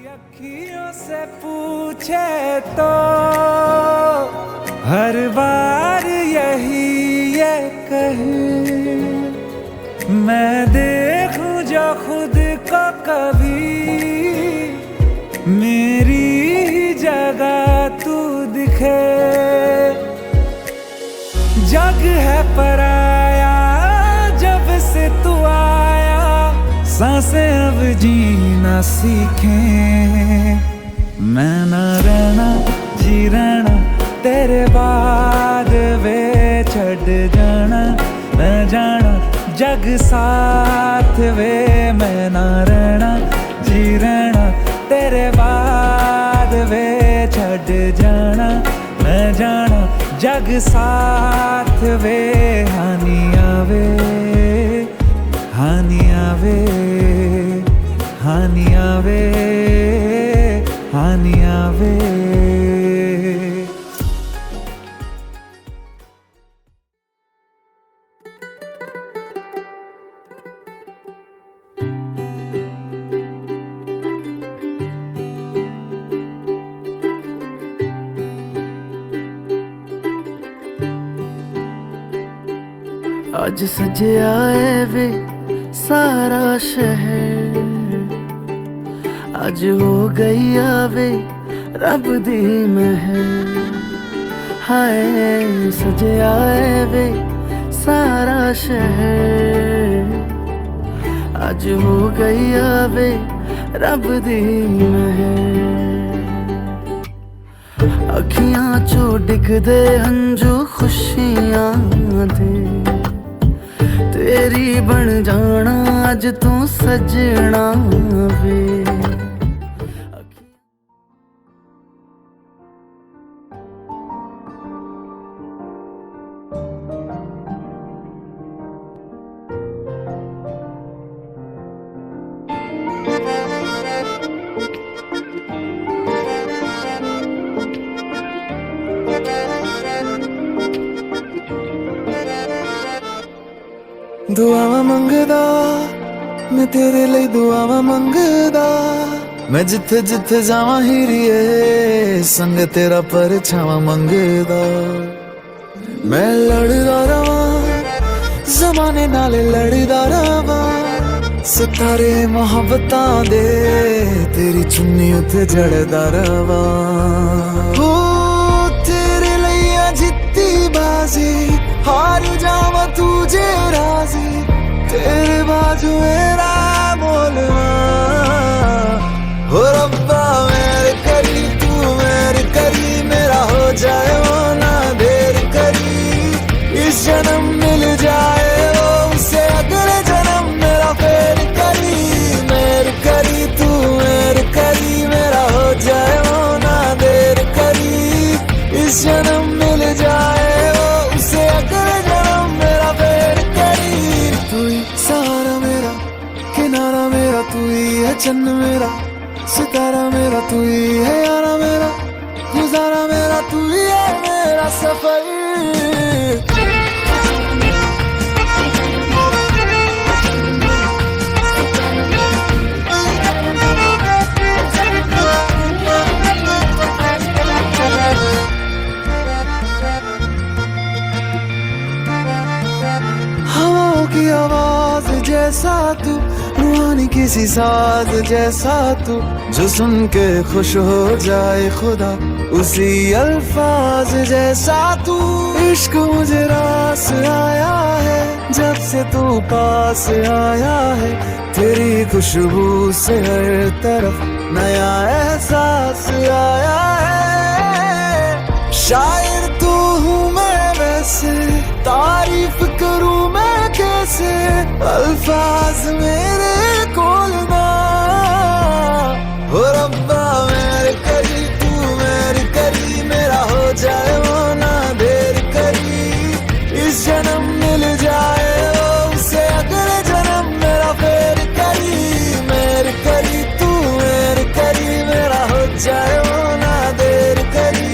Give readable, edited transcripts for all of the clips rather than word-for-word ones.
अखियों से पूछे तो हर बार यही ये कहे, मैं देखूं जो खुद को कभी मेरी ही जगह तू दिखे। जग है पराया जब से तू आया, सांसें अब जीना सीखें। मैं ना रहना जी रहना तेरे बाद वे छड़ जाना, मैं जाना जग साथ वे। मैं ना रहना जी रहना तेरे बाद वे छड़ जाना, मैं जाना जग साथ वे। हानि आवे हानि आवे हानि आवे हानि आवे। अज सजया है वे सारा शहर, अज हो गई आवे रब दी महर। हाय सजया है वे सारा शहर, अज हो गई आवे रब दी महर। अखियां चो डिगदे हंजू खुशियां दे, तेरी बन जाना अज तू सजना वे। दुआवां मंगदा मैं तेरे लिए, दुआवां मंगदा मैं जिथे जिथे जावां हीरिए, संग तेरा परछावां मंगदा। मैं लड़दा रवां जमाने नाल लड़दा रवां, सितारे मोहब्बतां दे तेरी चुन्नी उत्ते जड़दा रवां। हो तेरे लिए जित्ती बाजी, हार जावा तुझे राजी, तेरे बाजू मेरा बोलवा। हो रब्बा मेरे करी तू मेरे करी, मेरा हो जाए वो ना देर करी। इस जन्म मिल जाए वो उसे अगले जन्म मेरा फेर करी। मेरे करी तू मेरे करी, मेरा हो जाए वो ना देर करी। इस जन्म मिल जाए वो उसे अगले मेरा फेर करी। तू ही सहारा मेरा किनारा मेरा, मेरा तू ही है, चन्न मेरा सितारा मेरा तू ही है, यारा मेरा गुजारा मेरा तू ही है, मेरा सफर। हवाओं की आवाज जैसा तू, रूहानी किसी साज जैसा तू, जो सुन के खुश हो जाए खुदा उसी अल्फाज जैसा तू। इश्क मुझे रास आया है जब से तू पास आया है, तेरी खुशबू से हर तरफ नया एहसास आया है। शायर तू हूँ मैं वैसे, तारीफ करूँ मैं कैसे, अल्फाज मेरे कोल ना हो रब्बा। मेरे करी तू मेरे करी, मेरा हो जाए वो ना देर करी, इस जन्म मिल जाए उसे अगले जन्म मेरा फेर करी। मेरे करी तू मेरे करी, मेरा हो जाए वो ना देर करी,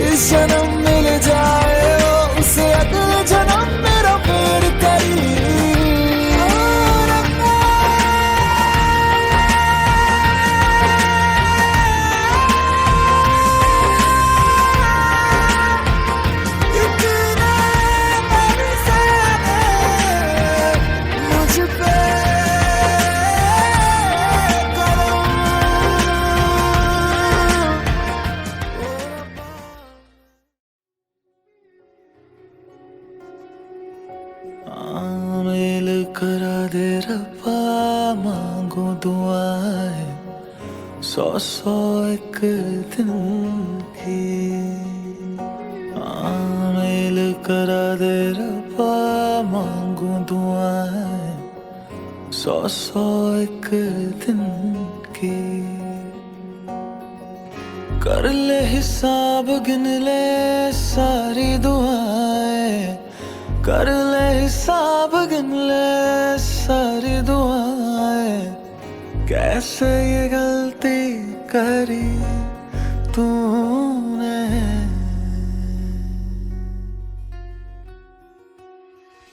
इस जन्म मिल जाए उसे अगले जन्म मेरा फेर करी। आमिल करा दे रब्बा, मांगो दुआएं सौ सौ एक दिन की। आमिल करा दे रब्बा, मांगो दुआएं सौ सौ एक दिन की। कर ले हिसाब गिन ले सारी दुआएं, कर ले हिसाब गिन ले सारी दुआएं, कैसे ये गलती करी तूने।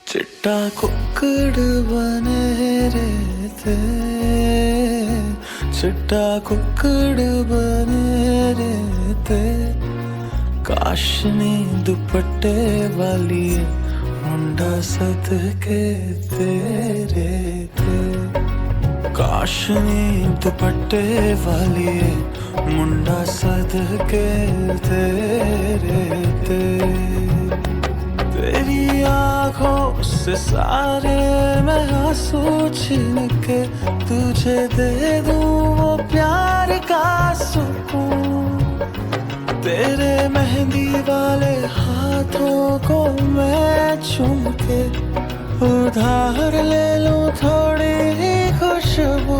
चिट्टा कुक्कड़ बने रहते, चिट्टा कुक्कड़ बने रहते, काशनी दुपट्टे वाली मुंडा सदके तेरे थे। काशनी दुपट्टे वाली मुंडा सदके तेरे थे। तेरी आँखों से सारे मैं आंसू छीन के तुझे दे दूँ वो प्यार का सुकून। तेरे मेहंदी वाले हाथों को मैं चूम के उधार ले लूं थोड़ी ही खुशबू।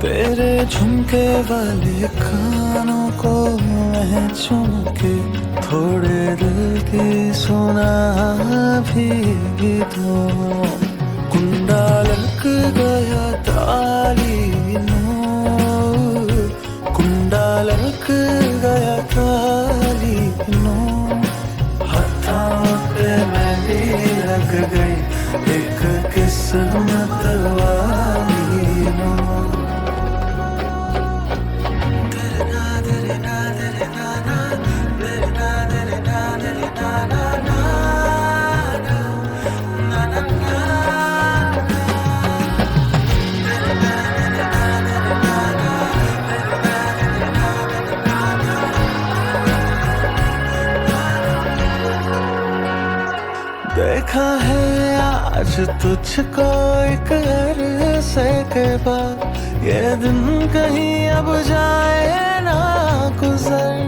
तेरे झुमके वाले कानों को मैं चूम के थोड़े दिल की सुना भी दूं। कुंडा लग गया ताली नूर, कुंडा लग गया ताली नूर, हाथों पे मेहंदी लग गई एक किस्मत वाली नूर। देखा है आज तुझको एक अरसे के बाद, ये दिन कहीं अब जाए ना गुजर।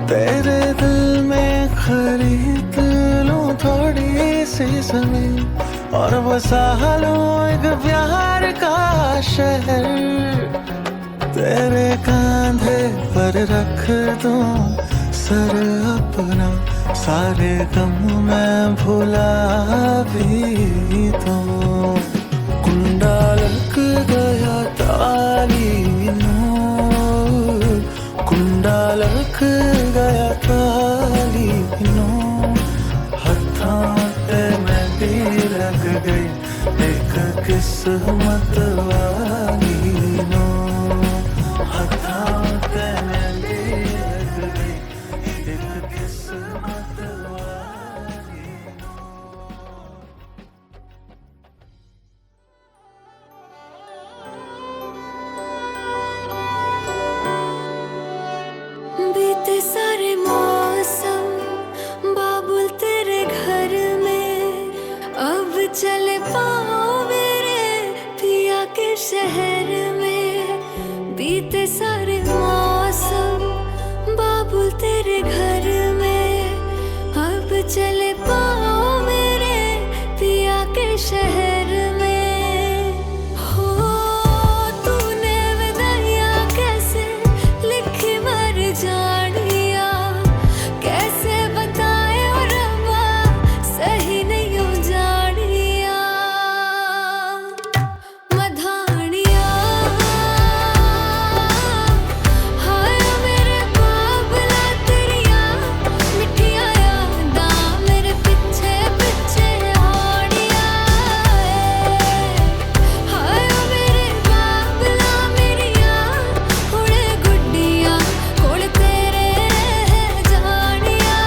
तेरे दिल में खरीद लूं थोड़ी सी जमीन और बसा लूं एक प्यार का शहर। तेरे कांधे पर रख दूं सर अपना, सारे गम मैं भुला भी दूं। कुंडा किस्मत वाली नो हथां ते मेरे रख दे एक किस्मत वाली बीते सारे मौसम बाबुल तेरे घर में, अब चले पाओ मेरे पिया के शहर में। बीते सारे मौसम बाबुल तेरे घर में, अब चले पाओ मेरे पिया के शहर में। हो तूने विदाइयां कैसे लिखी मर जानिया, कैसे बताए और रब्बा सही नहीं हो जानिया। मधानिया हाय मेरे बाबला तेरिया मिठिया यादां मेरे पिछे पिछे आड़िया। हाय मेरे बाबला मेरिया हुणे गुड्डिया कोल तेरे रह जानिया।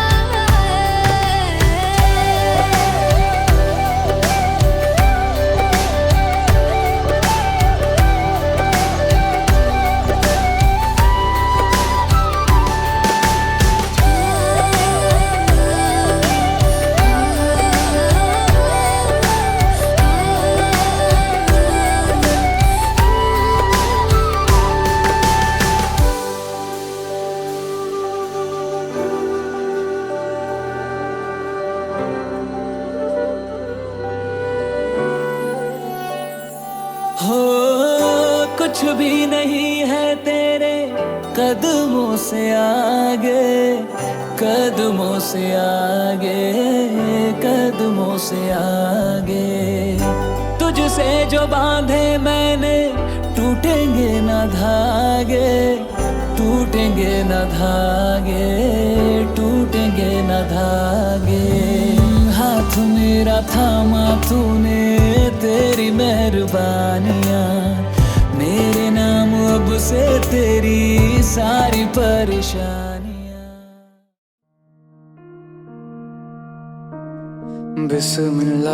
हो कुछ भी नहीं है तेरे कदमों से आगे, कदमों से आगे, कदमों से आगे। तुझसे जो बांधे मैंने टूटेंगे न धागे, टूटेंगे न धागे, टूटेंगे न धागे। हाथ मेरा थामा तूने तेरी मेहरबानियां, मेरे नाम अब से तेरी सारी परेशानियां। बिस्मिल्लाह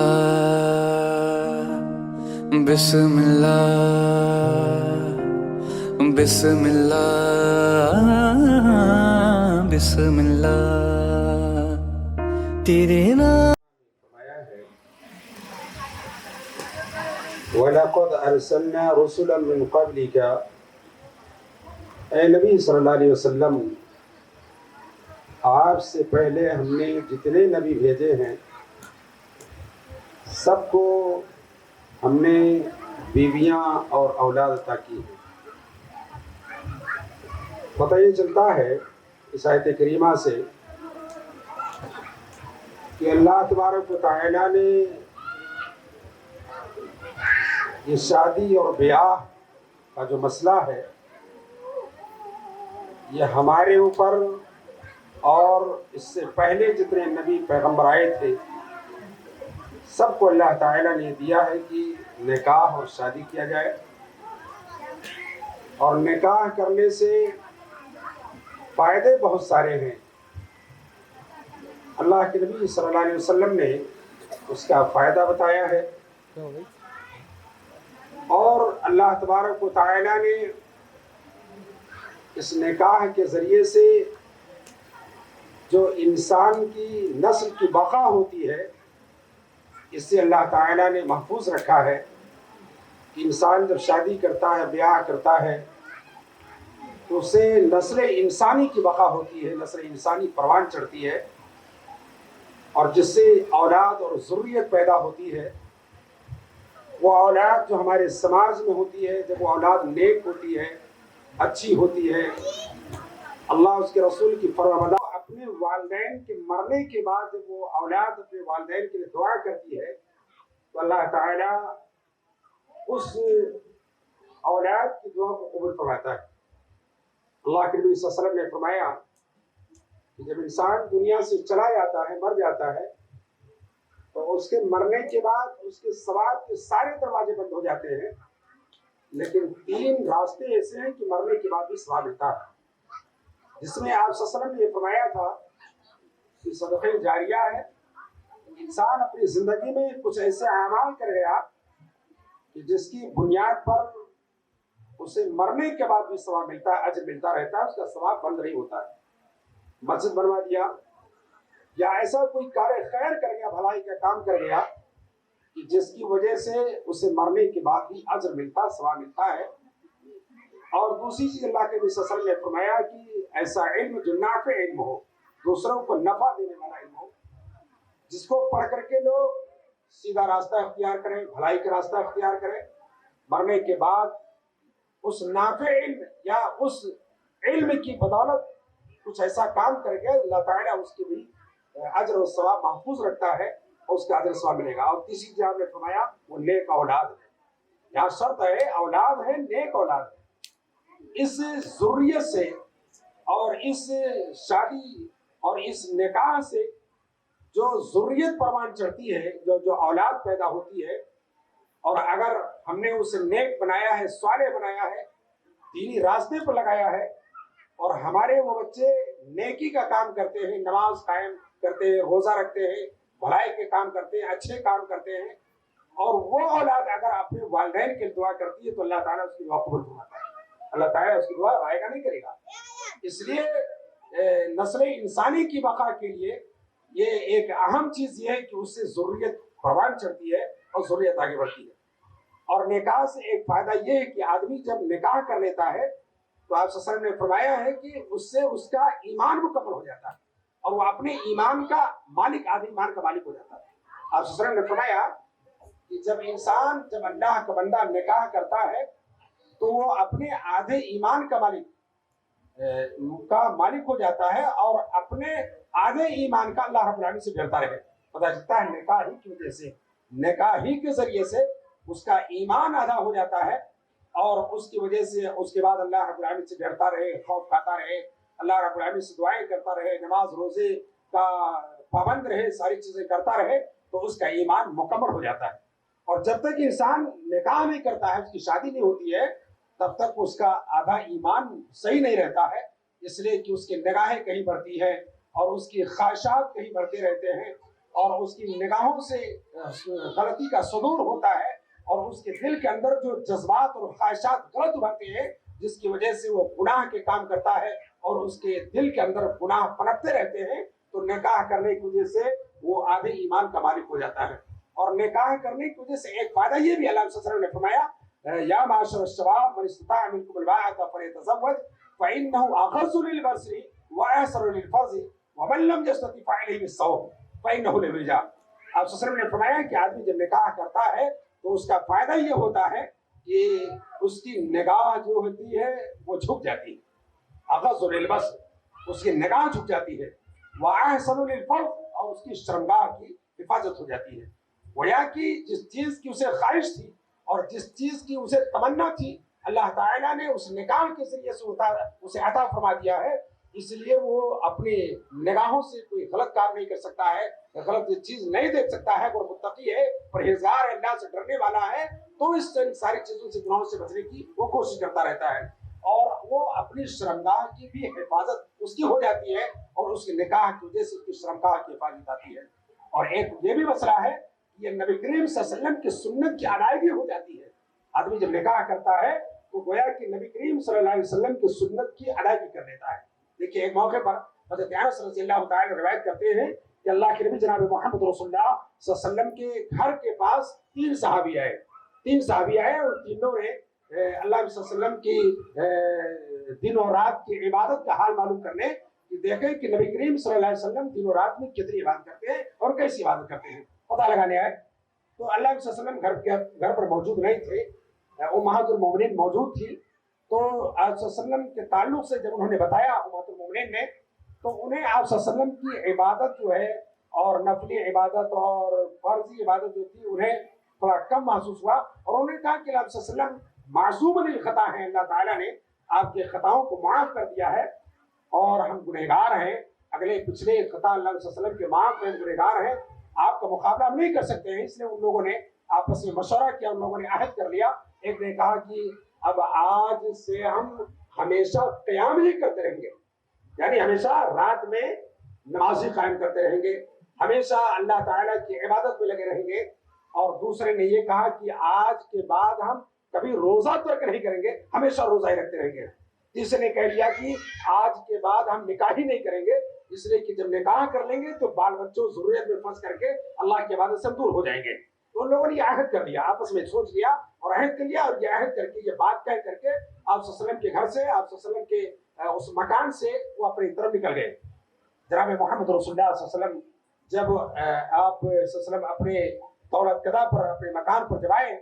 बिस्मिल्लाह बिस्मिल्लाह बिस्मिल्लाह तेरे नाम। वलक़द अरसलना रुसुलन मिन क़ब्लिका, ए नबी सल्लल्लाहु अलैहि वसल्लम, आपसे पहले हमने जितने नबी भेजे हैं सबको हमने बीवियां और औलाद अता की है। पता ये चलता है इस आयत करीमा से कि अल्लाह तबारक व तआला ने ये शादी और ब्याह का जो मसला है ये हमारे ऊपर और इससे पहले जितने नबी पैगंबर आए थे सबको अल्लाह ताला ने दिया है कि निकाह और शादी किया जाए। और निकाह करने से फ़ायदे बहुत सारे हैं। अल्लाह के नबी सल्लल्लाहु अलैहि वसल्लम ने उसका फ़ायदा बताया है और अल्लाह तबारक व तआला ने इस निकाह के ज़रिए से जो इंसान की नस्ल की बका होती है इससे अल्लाह ताला ने महफूज रखा है कि इंसान जब शादी करता है, ब्याह करता है, तो उसे नस्ल इंसानी की बका होती है, नस्ल इंसानी परवान चढ़ती है और जिससे औलाद और ज़ुर्रियत पैदा होती है। वो औलाद जो हमारे समाज में होती है, जब वो औलाद नेक होती है, अच्छी होती है, अल्लाह उसके रसूल की फरमाबरदारी, अपने वालिदैन के मरने के बाद जब वो औलाद अपने वालिदैन के लिए दुआ करती है तो अल्लाह ताला उस औलाद की दुआ को कबूल फरमाता है। अल्लाह के नबी सल्लल्लाहु अलैहि वसल्लम ने फरमाया कि जब इंसान दुनिया से चला जाता है, मर जाता है, तो उसके मरने के बाद उसके सवाब के सारे दरवाजे बंद हो जाते हैं, लेकिन 3 रास्ते ऐसे हैं कि मरने के बाद भी सवाब मिलता है, जिसमें आप सल्लल्लाहु अलैहि वसल्लम ने फरमाया था कि सदक़े जारिया है। इंसान अपनी जिंदगी में कुछ ऐसे अमाल कर गया कि जिसकी बुनियाद पर उसे मरने के बाद भी सवाब मिलता है, अजर मिलता रहता है, उसका सवाब बंद नहीं होता है। मस्जिद बनवा दिया या ऐसा कोई कार्य खैर कर गया, भलाई का काम कर गया कि जिसकी वजह से उसे मरने के बाद भी अजर मिलता, सवाब मिलता है। और दूसरी चीज अल्लाह के नबी सल्लल्लाहु अलैहि वसल्लम ने फरमाया कि ऐसा इल्म जो नाफे इल्म हो, दूसरों को नफा देने वाला इल्म हो, जिसको पढ़ करके लोग सीधा रास्ता अख्तियार करें, भलाई का रास्ता अख्तियार करें, मरने के बाद उस नाफे इल्म या उस इल्म की बदौलत कुछ ऐसा काम करके अल्लाह ताला उसके भी अजर और सवाब महफूज रखता है और उसका अजर सवाब मिलेगा। और तीसरी चीज आपने फरमाया वो नेक औलाद है। यहाँ शर्त है औलाद है, नेक औलाद है। इस ज़ुर्रियत से और इस शादी और इस निकाह से जो ज़ुर्रियत परवान चढ़ती है, जो औलाद पैदा होती है, और अगर हमने उसे नेक बनाया है, स्वाले बनाया है, दीनी रास्ते पर लगाया है, और हमारे वो बच्चे नेकी का काम करते हैं, नमाज कायम करते हैं, रोजा रखते हैं, भलाई के काम करते हैं, अच्छे काम करते हैं, और वो औलाद अगर अपने वालिदैन के दुआ करती है तो अल्लाह ताला उसकी दुआ कबूल फरमाता है, अल्लाह ताला उसकी दुआ रायगा नहीं करेगा। इसलिए नस्ल इंसानी की बका के लिए ये एक अहम चीज ये है कि उससे ज़ुर्रियत परवान चढ़ती है और ज़ुर्रियत आगे बढ़ती है। और निकाह से एक फायदा ये है कि आदमी जब निकाह कर लेता है तो आप सल्लल्लाहु अलैहि वसल्लम ने फरमाया है कि उससे उसका ईमान मुकम्मल हो जाता है और वो अपने ईमान का मालिक, आधे ईमान का मालिक हो जाता है। आप सल्लल्लाहु अलैहि वसल्लम ने फरमाया कि जब अल्लाह का बंदा निकाह करता है तो वो अपने आधे ईमान का मालिक हो जाता है और अपने आधे ईमान का अल्लाह रब्बुल आलमीन से डरता रहे। पता चलता है निकाह ही की वजह से, निकाह ही के जरिए से उसका ईमान आधा हो जाता है और उसकी वजह से उसके बाद अल्लाह रब्बुल आलमीन से डरता रहे, खौफ खाता रहे, अल्लाह रब्बुल आलमीन से दुआएं करता रहे, नमाज रोजे का पाबंद रहे, सारी चीजें करता रहे, तो उसका ईमान मुकम्मल हो जाता है। और जब तक इंसान निकाह नहीं करता है, उसकी शादी नहीं होती है, तब तक उसका आधा ईमान सही नहीं रहता है, इसलिए कि उसकी निगाहें कहीं बढ़ती है और उसकी ख्वाहिशात कहीं बढ़ते रहते हैं और उसकी निगाहों से गलती का सदूर होता है और उसके दिल के अंदर जो जज्बात और ख्वाहिशात गलत उभरते हैं, जिसकी वजह से वो गुनाह के काम करता है और उसके दिल के अंदर गुनाह पनपते रहते हैं, तो निकाह करने की वजह से वो आधे ईमान का मालिक हो जाता है। और निकाह करने की वजह से एक फायदा ये भी अल्लाह सल्लल्लाहु अलैहि वसल्लम ने फरमाया, या माशर शबाब मन इस्तताअ मिनकुम अल-बाअता फलियतज़व्वज फ़इन्नहु अग़ज़्ज़ु लिल-बसरि व अहसनु लिल-फ़र्जि व मन लम यस्तति फ़अलैहि बिस्सौम फ़इन्नहु लिल-विजा। आप सल्लल्लाहु अलैहि वसल्लम ने फरमाया कि आदमी जब निकाह करता है तो उसका फायदा ये होता है कि उसकी निगाह जो होती है वो झुक जाती है, अग़ज़्ज़ु लिल-बसर, उसकी निगाह झुक जाती है, व अहसनु लिल-फ़र्ज, और उसकी शर्मगाह की हिफाजत हो जाती है। गोया कि जिस चीज की उसे ख्वाहिश थी और जिस चीज की उसे तमन्ना थी, अल्लाह ताला ने उस निकाह के जरिए से उसे अता फरमा दिया है, इसलिए वो अपनी निगाहों से कोई गलत काम नहीं कर सकता है, गलत चीज नहीं देख सकता है। और मुत्तकी है, परहेजगार है, अल्लाह से डरने वाला है, तो इस सारी चीजों से, गुनाहों से बचने की वो कोशिश करता रहता है और वो अपनी शर्मगाह की भी हिफाजत उसकी हो जाती है और उसके निकाह की वजह से उसकी शर्मगाह की हिफाजत आती है। और एक ये भी मसला है, ये नबी करीम सल्लल्लाहु अलैहि वसल्लम की सुन्नत की अदायगी हो जाती है। आदमी जब निकाह करता है तो गोया कि नबी करीम सल्लल्लाहु अलैहि वसल्लम की सुन्नत की अदायगी कर लेता है। देखिए, एक मौके पर हज़रत अनस रज़ियल्लाहु ताला रिवायत करते हैं कि अल्लाह के नबी जनाब मोहम्मद रसूलुल्लाह सल्लल्लाहु अलैहि वसल्लम के घर के पास 3 सहाबी आए और तीनों ने अल्लाह वसल्लम की दिन और रात की इबादत का हाल मालूम करने कि देखें कि नबी करीम सल्लल्लाहु अलैहि वसल्लम दिन और रात में कितनी इबादत करते हैं और कैसी इबादत करते हैं, पता लगाने आए। तो अल्लाह वसल्लम घर पर मौजूद नहीं थे, उम्महातुल मोमिनीन मौजूद थी। तो आप वसल्लम के ताल्लुक से जब उन्होंने बताया उम्महातुल मोमिनीन ने, तो उन्हें आप वसल्लम की इबादत जो है और नफली इबादत और फर्जी इबादत जो थी उन्हें थोड़ा कम महसूस हुआ और उन्होंने कहा कि आप वसल्लम मासूम अनिल खता हैं, अल्लाह ताला ने आपके खताओं को माफ कर दिया है और हम गुनहगार हैं, अगले पिछले खता अल्लाह वसल्लम के माफ में गुनहगार हैं, आपका मुकाबला हम नहीं कर सकते हैं। इसलिए उन लोगों ने आपस में मशवरा किया, उन लोगों ने अहद कर लिया। एक ने कहा कि अब आज से हम हमेशा क़याम ही करते रहेंगे, यानी हमेशा रात में नमाज़ी कायम करते रहेंगे, हमेशा अल्लाह ताला की इबादत में लगे रहेंगे। और दूसरे ने ये कहा कि आज के बाद हम कभी रोजा तर्क नहीं करेंगे, हमेशा रोजा ही रखते रहेंगे। तीसरे ने कह दिया कि आज के बाद हम निकाह ही नहीं करेंगे, इसलिए कि जब निकाह कर लेंगे तो बाल बच्चों जरूरत में फंस करके अल्लाह की इबादत से दूर हो जाएंगे। तो उन लोगों ने अहद कर लिया, आपस में सोच लिया और अहद कर लिया। और ये अहद करके ये बात कह करके आप सल्लल्लाहु अलैहि वसल्लम के घर से, आप सल्लल्लाहु अलैहि वसल्लम के उस मकान से वो अपनी तरफ निकल गए। जनाब मोहम्मद रसूलुल्लाह सल्लल्लाहु अलैहि वसल्लम जब आप सल्लल्लाहु अलैहि वसल्लम अपने दौलत कदा पर, अपने मकान पर जब आए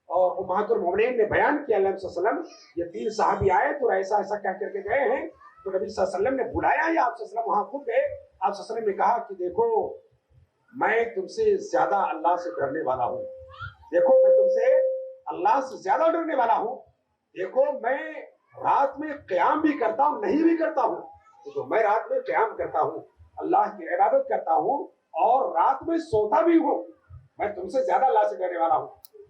और उम्महातुल मोमिनीन ने बयान किया सल्लल्लाहु अलैहि वसल्लम, ये 3 सहाबी आए तो ऐसा ऐसा कह करके गए हैं। तो नबी सल्लल्लाहु अलैहि वसल्लम ने बुलाया या आप सल्लल्लाहु अलैहि वसल्लम वहां खुद गए। आप सल्लल्लाहु अलैहि वसल्लम ने कहा कि देखो मैं तुमसे ज्यादा अल्लाह से डरने वाला हूँ, देखो मैं तुमसे अल्लाह से ज्यादा डरने वाला हूँ। देखो मैं रात में क़याम भी करता हूँ, नहीं भी करता हूँ, तो मैं रात में क़याम करता हूँ, अल्लाह की इबादत करता हूँ और रात में सोता भी हूँ। मैं तुमसे ज्यादा अल्लाह से डरने वाला हूँ।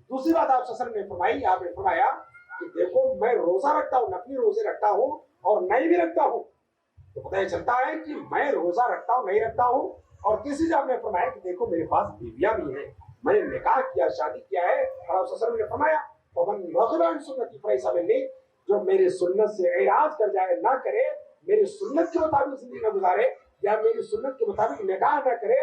दूसरी बात आप सल्लल्लाहु अलैहि वसल्लम ने फरमाई, आपने फरमाया कि देखो मैं रोजा रखता हूँ, नफली रोजे रखता हूँ और नहीं भी रखता हूँ। तो पता ये चलता है कि मैं रोजा रखता हूँ, नहीं रखता हूँ। और तीसरी बात आपने फरमाया कि देखो मेरे पास बीवियां भी हैं, मैंने निकाह किया, शादी किया है। और आप सल्लल्लाहु अलैहि वसल्लम ने फरमाया पवन रग़िबा अन सुन्नती फलैसा मिन्नी, जो मेरी सुन्नत से इराज कर जाए, ना करे, मेरी सुन्नत के मुताबिक जिंदगी न गुजारे या मेरी सुन्नत के मुताबिक निकाह न करे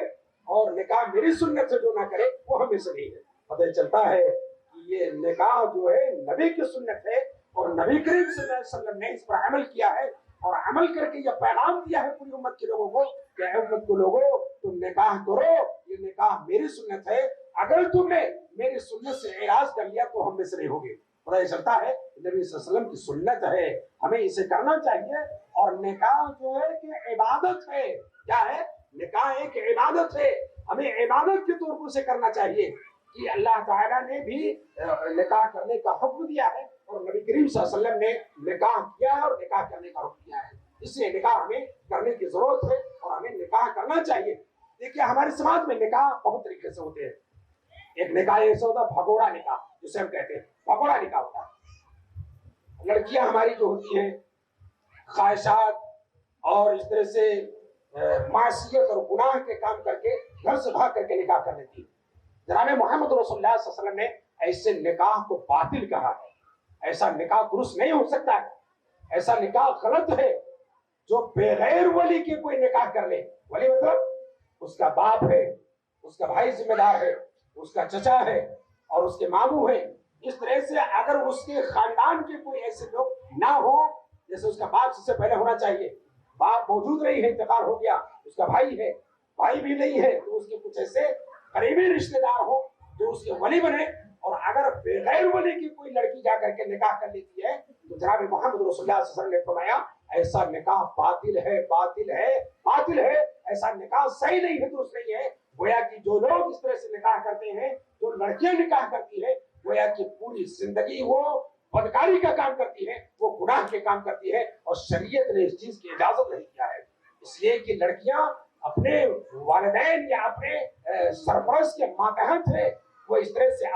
और निकाह मेरी सुन्नत से जो ना करे वो हमें से नहीं है। पता चलता है कि ये निकाह जो है नबी की सुन्नत है और नबी करीम सल्लल्लाहु अलैहि वसल्लम ने इस पर अमल किया है और अमल करके ये पैगाम दिया है पूरी उम्मत के लोगों को कि उम्मत को लोगों तुम निकाह करो, ये निकाह मेरी सुन्नत है, अगर तुमने मेरी सुन्नत से इराज कर लिया तो हम में से नहीं होगे। पता ये चलता है नबी सल्लल्लाहु अलैहि वसल्लम की सुन्नत है, हमें इसे करना चाहिए। और निकाह जो है कि इबादत है, क्या है? निकाह एक इबादत है, हमें इबादत के तौर पर उसे करना चाहिए कि अल्लाह ताला ने भी निकाह करने का हुक्म दिया है और नबी करीम सल्लल्लाहु अलैहि वसल्लम ने निकाह किया है और निकाह करने का हुक्म दिया है। इसलिए निकाह हमें करने की जरूरत है और हमें निकाह करना चाहिए। देखिए हमारे समाज में निकाह बहुत तरीके से होते हैं। एक निकाह ऐसा होता है भगोड़ा निकाह, जिसे हम कहते हैं भगोड़ा निकाह होता है। लड़कियां हमारी जो होती हैं ख्वाहिशात और इस तरह से मासियत और गुनाह के काम करके घर से भाग करके निकाह कर लेती है। जनाब मोहम्मद रसूलुल्लाह सल्लल्लाहु अलैहि वसल्लम ने ऐसे निकाह को बातिल कहा है। ऐसा निकाह दुरुस्त नहीं हो सकता है, ऐसा निकाह गलत है। जो बगैर वली के कोई निकाह कर ले, वली मतलब उसका बाप है, उसका भाई जिम्मेदार है, उसका चचा है और उसके मामू है, इस तरह से अगर उसके खानदान के कोई ऐसे लोग ना हो, जैसे उसका बाप सबसे पहले होना चाहिए, बाप मौजूद नहीं है, इंतकाल हो गया, उसका भाई है, भाई भी नहीं है, तो उसके कुछ ऐसे करीबी रिश्तेदार हो जो उसके वली बने। और अगर बगैर वली की कोई लड़की जाकर के निकाह कर लेती है तो जनाब मोहम्मद रसूलुल्लाह सल्लल्लाहु अलैहि वसल्लम ने फरमाया ऐसा निकाह बातिल है, बातिल है, बातिल है, ऐसा निकाह सही नहीं है, दुरुस्त नहीं है। गोया कि जो लोग इस तरह से निकाह करते हैं, जो लड़कियां निकाह करती है, गोया कि पूरी जिंदगी वो बदकारी का काम करती है, वो गुनाह के काम करती है और शरीयत ने इस चीज की इजाजत नहीं किया है। इसलिए कि लड़कियां अपने वालिदैन या अपने सरपरस्त के मातहत है, वो इस तरह से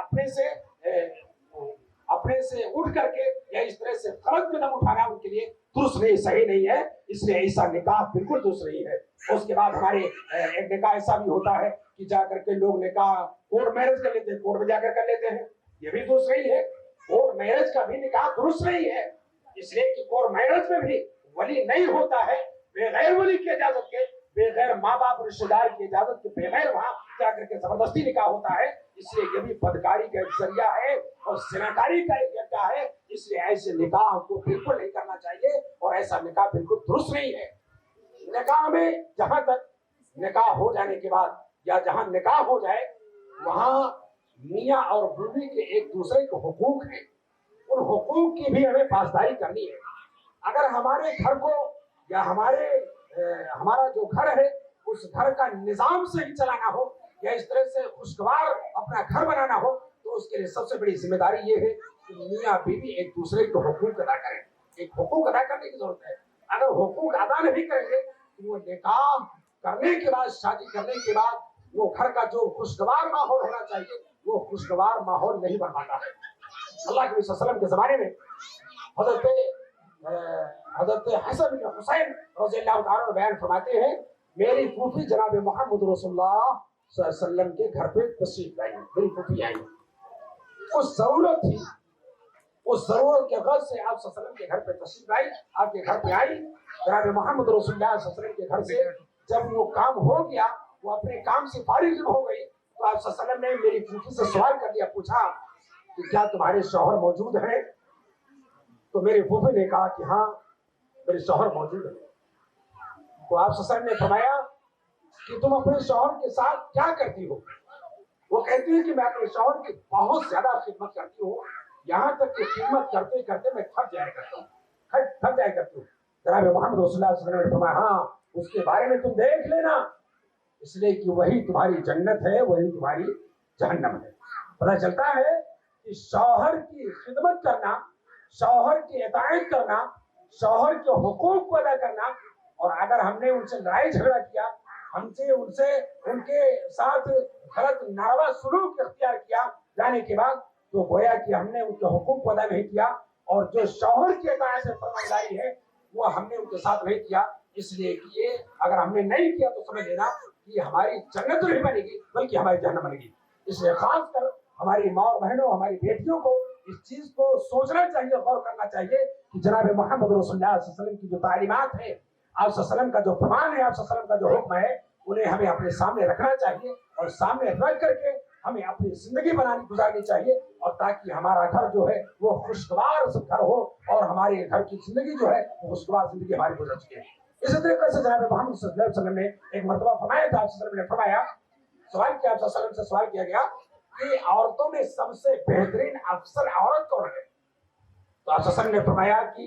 अपने से उठ करके या इस तरह से गलत कदम उठाना उनके लिए दुरुस्त नहीं, सही नहीं है। इसलिए ऐसा निकाह बिल्कुल दुरुस्त नहीं है। उसके बाद हमारे एक निकाह ऐसा भी होता है कि जाकर के लोग निकाह कोर्ट मैरिज कर लेते हैं, कोर्ट में जाकर कर लेते हैं, ये भी दुरुस्त नहीं है। कोर्ट मैरिज का भी निकाह दुरुस्त नहीं है, इसलिए कि कोर्ट मैरिज में भी वली नहीं होता है, बगैर वली की इजाजत के, बगैर माँ बाप रिश्तेदार की इजाजत के बगैर वहां जाकर के जबरदस्ती निकाह होता है। इसलिए ये भी बदकारी का एक जरिया है और जिनाकारी का एक जरिया है। इसलिए ऐसे निकाह को बिल्कुल नहीं करना चाहिए और ऐसा निकाह बिल्कुल दुरुस्त नहीं है। निकाह में जहां तक निकाह हो जाने के बाद या जहां निकाह हो जाए वहां मियाँ और बीवी के एक दूसरे के हुकूक हैं, उन हुकूक की भी हमें पासदारी करनी है। अगर हमारे घर को या हमारा जो घर है उस घर का निजाम सही चलाना हो या इस तरह से खुशगवार अपना घर बनाना हो तो उसके लिए सबसे बड़ी जिम्मेदारी ये है कि मियाँ बीवी एक दूसरे के हुकूक अदा करें। एक हुकूक अदा करने की जरूरत है। अगर हुकूक अदा नहीं करेंगे तो वो निकाह करने के बाद, शादी करने के बाद वो घर का जो खुशगवार माहौल होना चाहिए वो खुशगवार माहौल नहीं बन पाता है। अल्लाह के नबी सल्लल्लाहु अलैहि वसल्लम के ज़माने में हज़रत हसन बिन हुसैन रज़ियल्लाहु ताला बयान फरमाते हैं, मेरी फूफी जनाब मोहम्मद रसूलुल्लाह सल्लल्लाहु अलैहि वसल्लम के घर पे तशरीफ लाई। मेरी फूफी आई, उस जरूरत थी, उस जरूरत के गज से आप सल्लल्लाहु अलैहि वसल्लम के घर पे तशरीफ लाई, आपके घर पे आई। जनाब मोहम्मद रसूलुल्लाह सल्लल्लाहु अलैहि वसल्लम के घर से जब वो काम हो गया, वो अपने काम से फारिग हो गई, तो आप सल्लल्लाहु अलैहि वसल्लम ने मेरी फूफी से सवाल कर दिया, पूछा कि क्या तुम्हारे शौहर मौजूद हैं? तो मेरी फूफी ने कहा कि हाँ मेरे शौहर मौजूद है। तो आप सल्लल्लाहु अलैहि वसल्लम ने फरमाया कि तुम अपने शौहर के साथ क्या करती हो? वो कहती है कि मैं अपने शौहर की बहुत ज्यादा खिदमत करती हूँ, यहाँ तक कि खिदमत करते करते मैं थक जाया करता हूँ, थक जाया करती हूँ। जनाब मोहम्मद रसूलुल्लाह सल्लल्लाहु अलैहि वसल्लम ने फरमाया, हाँ उसके बारे में तुम देख लेना, इसलिए कि वही तुम्हारी जन्नत है, वही तुम्हारी जहन्नम है। पता चलता है कि शौहर की खिदमत करना, शौहर की इताअत करना, शौहर के हुकूक को अदा करना, और अगर हमने उनसे लड़ाई झगड़ा किया, हमसे उनसे उनके साथ गलत नारवा सलूक इख्तियार किया जाने के बाद, तो गोया कि हमने उनके हुकूक को अदा नहीं किया, और जो शौहर की इताअत से फरमाबरदारी है वो हमने उनके साथ नहीं किया। इसलिए कि ये अगर हमने नहीं किया तो समझ लेना कि हमारी जन्नत नहीं बनेगी बल्कि हमारी जहन्नम बनेगी। इसलिए खासकर हमारी माँ और बहनों, हमारी बेटियों को इस चीज को सोचना चाहिए, गौर करना चाहिए कि जनाब मोहम्मद रसूलुल्लाह सल्लल्लाहु अलैहि वसल्लम की जो तालीमात है, आप सल्लल्लाहु अलैहि वसल्लम का जो फरमान है, आप सल्लल्लाहु अलैहि वसल्लम का जो हुक्म है, उन्हें हमें अपने सामने रखना चाहिए और सामने रख करके हमें अपनी जिंदगी गुजारनी चाहिए, और ताकि हमारा घर जो है वो खुशगवार घर हो और हमारे घर की जिंदगी जो है वो खुशगवार जिंदगी हमारी गुजर सके। इसी तरीके से जनाब मोहम्मद सल्लल्लाहु अलैहि वसल्लम ने एक मरतबा फरमाया था, आप सल्लल्लाहु अलैहि वसल्लम ने फरमाया, सवाल किया, आप सल्लल्लाहु अलैहि वसल्लम से सवाल किया गया कि औरतों में सबसे बेहतरीन अफसल औरत कौन है? तो आप सल्लल्लाहु अलैहि वसल्लम ने फरमाया कि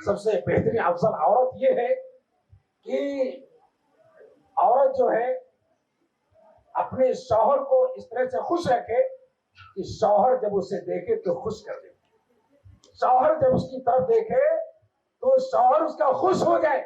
सबसे बेहतरीन अफसल औरत ये है कि औरत जो है अपने शौहर को इस तरह से खुश रखे कि शौहर जब उसे देखे तो खुश कर दे, शौहर जब उसकी तरफ देखे तो शौहर उसका खुश हो जाए।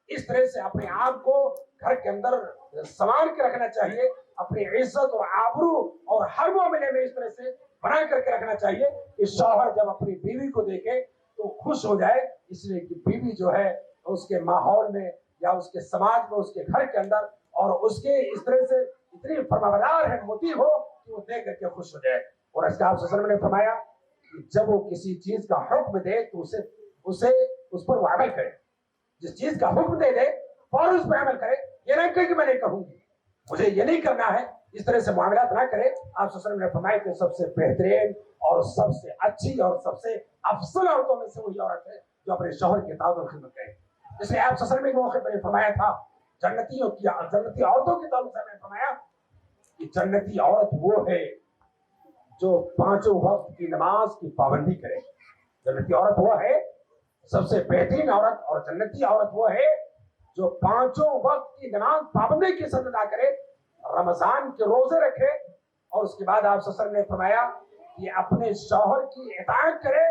इस तरह से अपने आप को घर के अंदर संभाल के रखना चाहिए, अपनी इज्जत और आबरू और हर मामले में इस तरह से बना करके रखना चाहिए कि शौहर जब अपनी बीवी को देखे तो खुश हो जाए। इसलिए कि बीवी जो है उसके माहौल में या उसके समाज में, उसके घर के अंदर, और उसके इस तरह से इतनी फरमाबरदार है, मोती हो कि वो देख करके खुश हो जाए। और इसका आप सल्लल्लाहु अलैहि वसल्लम ने फरमाया कि जब वो किसी चीज का हुक्म दे तो उसे उस पर वो अमल करे, जिस चीज का हुक्म दे दे फौरन उस पर अमल करे, ये ना कहे कि मैं नहीं कहूंगी, मुझे ये नहीं करना है, इस तरह से मामलात ना करे। आप सल्लल्लाहु अलैहि वसल्लम ने फरमाया कि सबसे बेहतरीन और सबसे अच्छी और सबसे अफसल औरतों में से वही औरत है जो अपने शौहर की इताअत और खिदमत करे। इसलिए आप सल्लल्लाहु अलैहि वसल्लम ने एक मौके पर फरमाया था, जन्नती औरतों के ताल्लुक से फरमाया कि जन्नती औरत वो है जो पांचों वक्त की नमाज की पाबंदी करे। जन्नती औरत वो है सबसे बेहतरीन औरत, और जन्नती औरत वो है जो पांचों वक्त की नमाज पाबंदी के साथ अदा करे, रमजान के रोजे रखे, और उसके बाद आप सल्लल्लाहु अलैहि वसल्लम ने फरमाया कि अपने शौहर की इताअत करे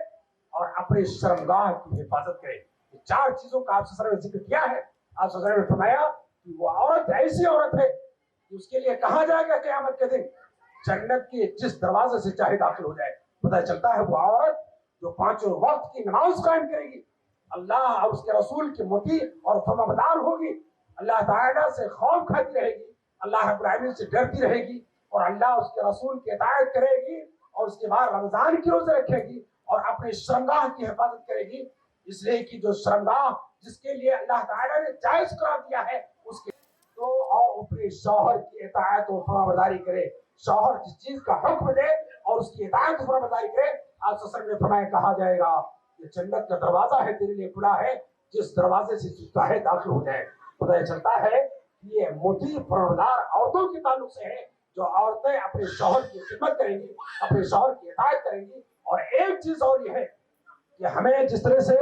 और अपने शर्मगाह की हिफाजत करे। ये चार चीजों का आप सल्लल्लाहु अलैहि वसल्लम ने जिक्र किया है। आप सल्लल्लाहु अलैहि वसल्लम ने फरमाया कि वो औरत ऐसी औरत है कि उसके लिए कहा जाएगा क़यामत के दिन जन्नत के जिस दरवाजे से चाहे दाखिल हो जाए। पता चलता है वो औरत जो पांचों वक्त की नमाज कायम करेगी, अल्लाह और उसके रसूल की मुती और फरमाबरदार होगी, अल्लाह ताला से खौफ खाती रहेगी, अल्लाह रब्बुल आलमीन से डरती रहेगी, और अल्लाह उसके रसूल की इताअत करेगी, और उसके बाद रमजान की रोजे रखेगी और अपने शर्मगाह की हिफाजत करेगी। इसलिए कि जो शर्मगाह जिसके लिए अल्लाह ताला ने जायज करार दिया है उसके तो और अपने शौहर की इताअत और फरमाबरदारी करे, शौहर जिस चीज का हुक्म दे और उसकी इताअत और फरमाबरदारी करे। आप सल्लल्लाहु अलैहि वसल्लम ने फरमाया, कहा जाएगा ये जन्नत का दरवाजा है तेरे लिए खुला है, जिस दरवाजे से चाहे दाखिल हो जाए। पता चलता है कि ये मोती फरमाबरदार औरतों के ताल्लुक से है, जो औरतें अपने शौहर की खिदमत करेंगी, अपने शौहर की इताअत करेंगी। और एक चीज और ये है कि हमें जिस तरह से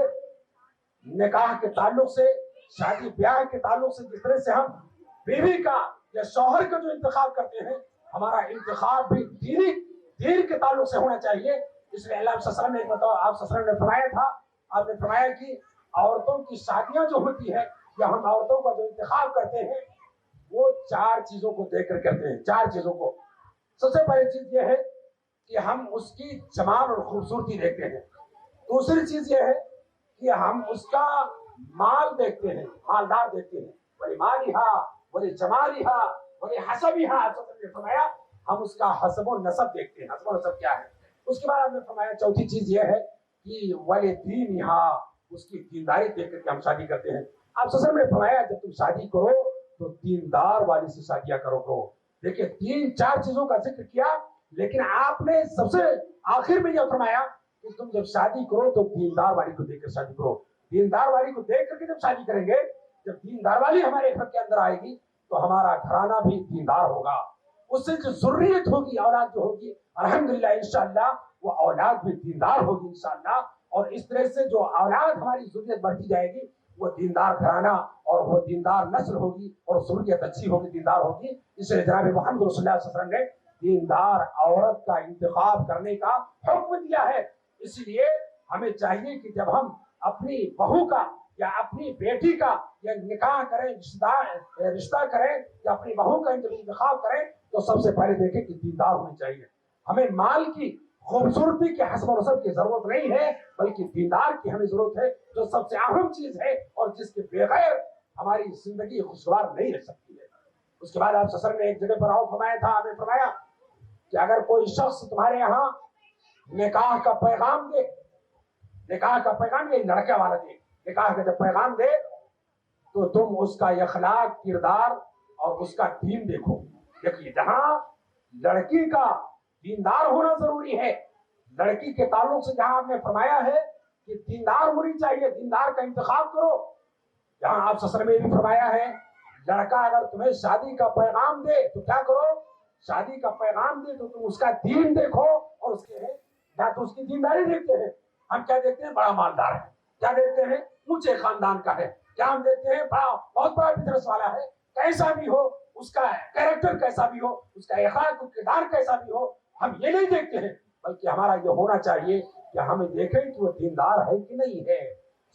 निकाह के ताल्लुक से, शादी ब्याह के ताल्लुक से, जिस तरह से हम बीवी का या शौहर का जो इंतखाब करते हैं, हमारा इंतखाब भी दीन के ताल्लुक से होना चाहिए। इसलिए अल्लाह सल्लल्लाहु अलैहि वसल्लम ने आप सल्लल्लाहु अलैहि वसल्लम ने फरमाया था, आपने फरमाया कि औरतों की शादियां जो होती है या हम औरतों का जो इंतखाब करते हैं वो चार चीजों को देख कर करते हैं। चार चीजों को, सबसे पहली चीज ये है कि हम उसकी जमाल और खूबसूरती देखते हैं। दूसरी चीज ये है कि हम उसका माल देखते हैं, मालदार देखते हैं। वली मालिहा वली जमालिहा वली हसबिहा, आपने फरमाया हम उसका हसब और नसब देखते हैं। हसब और नसब क्या है? उसके बाद आपने फरमाया चौथी चीज ये है कि वली दीनिहा, उसकी दीनदारी देख करके हम शादी करते हैं। आप ससुर ने फरमाया जब तुम शादी करो तो दीनदार वाली से शादियां करो। देखिए, तीन चार चीजों का जिक्र किया, लेकिन आपने सबसे आखिर में यह फरमाया कि तुम जब शादी करो तो दीनदार वाली को देखकर शादी करो। दीनदार वाली को देख करके जब शादी करेंगे, जब दीनदार वाली हमारे घर के अंदर आएगी तो हमारा घराना भी दीनदार होगा। उससे जो जुर्रियत होगी, औलाद जो होगी, अल्हम्दुलिल्लाह इंशाअल्लाह वो औलाद भी दीनदार होगी इंशाअल्लाह। और इस तरह से जो औलाद हमारी जुर्रियत बढ़ती जाएगी वो दीनदार घराना और वो दीनदार नस्ल होगी और जुर्रियत अच्छी होगी, दीनदार होगी। इसलिए जनाब मोहम्मद रसूलुल्लाह सल्लल्लाहु अलैहि वसल्लम ने दीनदार औरत का इंतखाब करने का हुक्म दिया है। इसलिए हमें चाहिए कि जब हम अपनी बहू का या अपनी बेटी का या निकाह करें, रिश्ता करें या अपनी बहू का इंतखाब करें तो सबसे पहले देखें कि दीनदार होनी चाहिए। हमें माल की खूबसूरती के हस्ब और नसब की जरूरत नहीं है, बल्कि दीनदार की हमें जरूरत है, जो सबसे अहम चीज है और जिसके बगैर हमारी जिंदगी खुशगवार नहीं रह सकती है। उसके बाद आप ससुर ने एक जगह पर फरमाया था, आपने फरमाया कि अगर कोई शख्स तुम्हारे यहाँ निकाह का पैगाम दे, निकाह का पैगाम ये लड़के वाला दे, निकाह का जब पैगाम दे तो तुम उसका अखलाक, किरदार और उसका दीन देखो। देखिए, जहां लड़की का दीनदार होना जरूरी है, लड़की के ताल्लुक से जहां आपने फरमाया है कि दीनदार होनी चाहिए, दीनदार का इंतखाब करो। जहां आप ससुर में भी फरमाया है लड़का अगर तुम्हें शादी का पैगाम दे तो क्या करो, शादी का पैगाम दे तो तुम उसका दीन देखो और उसके या तो उसकी दीनदारी देखते हैं। हम क्या देखते हैं? बड़ा मालदार है, क्या देखते हैं? ऊंचे खानदान का है, क्या हम देखते हैं? बहुत बड़ा बिजनेस वाला है। कैसा भी हो, उसका कैरेक्टर कैसा भी हो, उसका अखलाक किरदार कैसा भी हो, हम ये नहीं देखते हैं, बल्कि हमारा ये होना चाहिए कि हमें देखें कि वो दीनदार है कि नहीं है,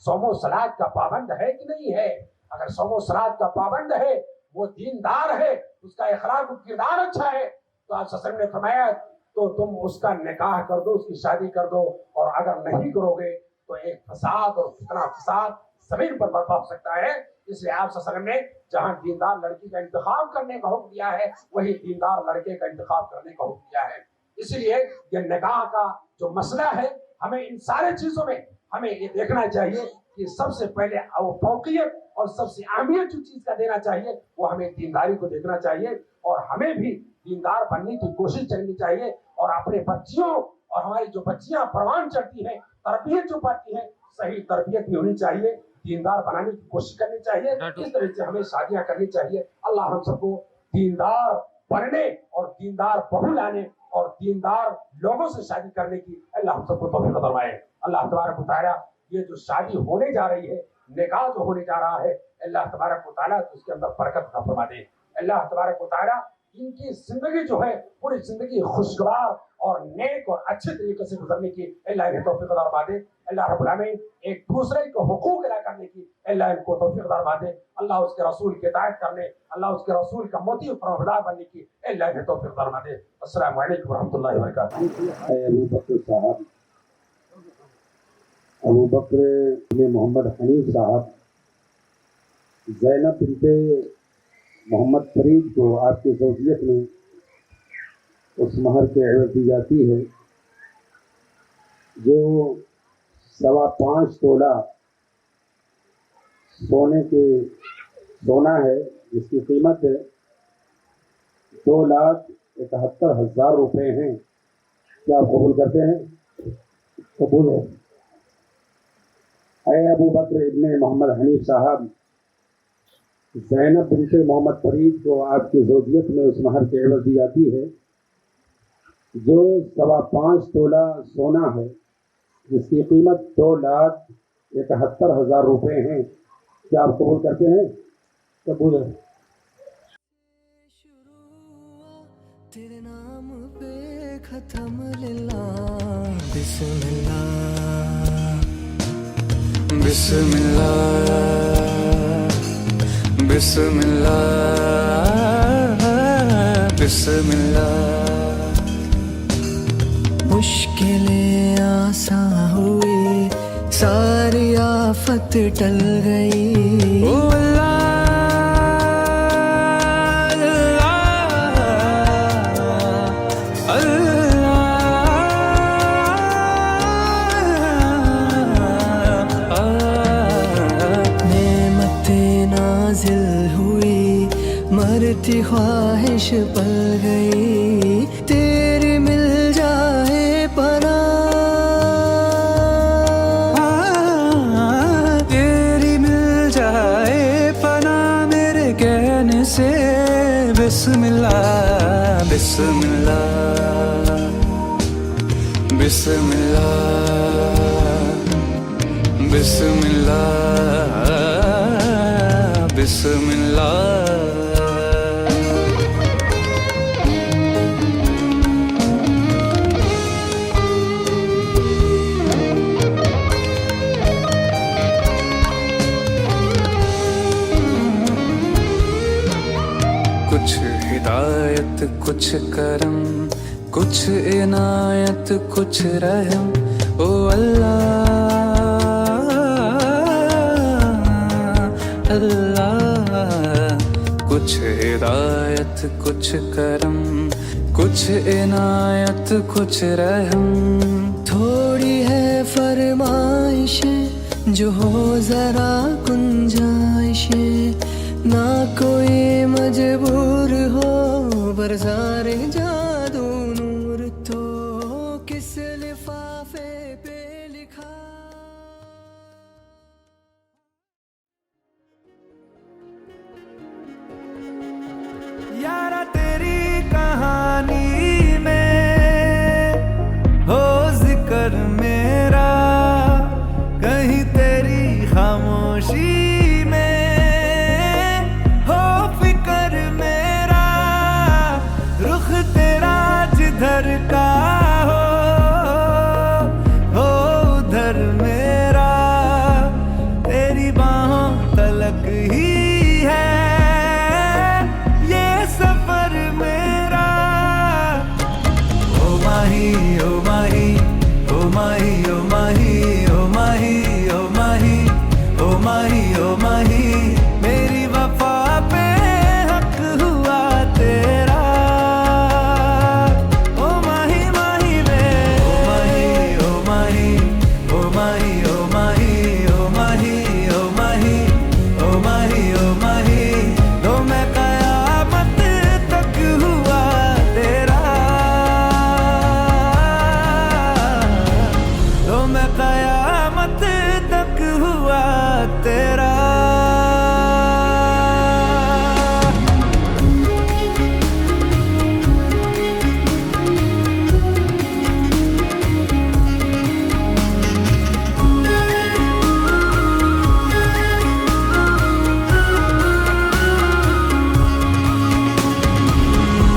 सोमो सलात का पाबंद है कि नहीं है। अगर सोमो सलात का पाबंद है, वो दीनदार है, उसका अखलाक किरदार अच्छा है, तो आप ससुर ने फरमाया तो तुम उसका निकाह कर दो, उसकी शादी कर दो। और अगर नहीं करोगे तो एक फसाद और फितना फसाद जमीन पर बर्पा हो सकता है। इसलिए आप ससुर ने जहां दीनदार लड़की का इंतखाब करने का हुक्म दिया है, वही दीनदार लड़के का इंतखाब करने का हुक्म दिया है। इसलिए ये निकाह का जो मसला है, हमें इन सारे चीजों में हमें ये देखना चाहिए कि सबसे पहले फौकियत और सबसे अहमियत जो चीज का देना चाहिए वो हमें दीनदारी को देखना चाहिए। और हमें भी दीनदार बनने की कोशिश करनी चाहिए और अपने बच्चियों और हमारी जो बच्चियां परवान चढ़ती हैं, तरबियत जो पाती हैं, सही तरबियत भी होनी चाहिए, दीनदार बनाने की कोशिश करनी चाहिए। इस तरह से हमें शादियां करनी चाहिए। अल्लाह हम सबको दीनदार बनने और दीनदार बहू लाने और दीनदार लोगों से शादी करने की अल्लाह हम सबको तौफीक फरमाए। अल्लाह तबारक व तआला ये जो शादी होने जा रही है, निकाह जो होने जा रहा है, अल्लाह तबारक व तआला उसके अंदर बरकत अता फरमा दे। अल्लाह तबारक व तआला इनकी जिंदगी जो है पूरी जिंदगी खुशगवार और नेक और अच्छे तरीके से गुजरने की अल्लाह इन्हें तौफीक अता फरमा दे। अल्लाह रब्बुल आलमीन एक दूसरे को हुकूक अदा करने की अल्लाह इनको तौफीक अता फरमा दे। अल्लाह उसके रसूल की इताअत करने, अल्लाह उसके रसूल का मोती फरमाबरदार बनने की अल्लाह इन्हें तौफीक अता फरमा दे। अस्सलामु अलैकुम व रहमतुल्लाहि व बरकातहू। अबू बकर साहब, अबू बकर ने मोहम्मद हनीफ साहब ज़ैनब बिनते मोहम्मद फरीद को आपकी ज़ौजियत में उस महर के एवज दी जाती है जो 5.25 तोला सोना है, जिसकी कीमत 2,71,000 रुपये हैं। क्या आप कबूल करते हैं? कबूल है। ऐ अबू बकर इब्ने मोहम्मद हनीफ साहब, ज़ैनब बिनते मोहम्मद फरीद को आपकी ज़ौजियत में उस महर के एवज दी जाती है जो 5.25 तोला सोना है, जिसकी कीमत 2,71,000 रुपये हैं। क्या आप कबूल करते हैं? कबूल है। तेरे नाम पे खत्म लिल्ला, बिस्मिल्लाह बिस्मिल्लाह बिस्मिल्लाह। बिस्मिल्लाह। मुश्किलें आसान हुई, सारी आफत टल गई। ओ अल्लाह मरती ख्वाहिश पल गई, तेरी मिल जाए पनाह। तेरी मिल जाए पनाह मेरे कहने से। बिस्मिल्लाह बिस्मिल्लाह बिस्मिल्लाह बिस्मिल्लाह बिस्मिल्लाह। कुछ हिदायत कुछ करम, कुछ इनायत कुछ रहम। ओ अल्लाह अल्लाह। कुछ हिदायत कुछ करम, कुछ इनायत कुछ रहम। थोड़ी है फरमाइश जो हो जरा गुंजाइश, ना कोई मजबूर हो बरसारे जादू नूर। तो किस लिफाफे पे लिखा। यारा तेरी कहानी में हो जिक्र मेरा, कहीं तेरी खामोशी जिधर का हो उधर मेरा। तेरी बाहों तलक ही है ये सफर मेरा। ओ माही ओ माही ओ माही ओ माही ओ माही ओ माही ओ माही ओ माही। मेरी वफा पे हक हुआ तेरा।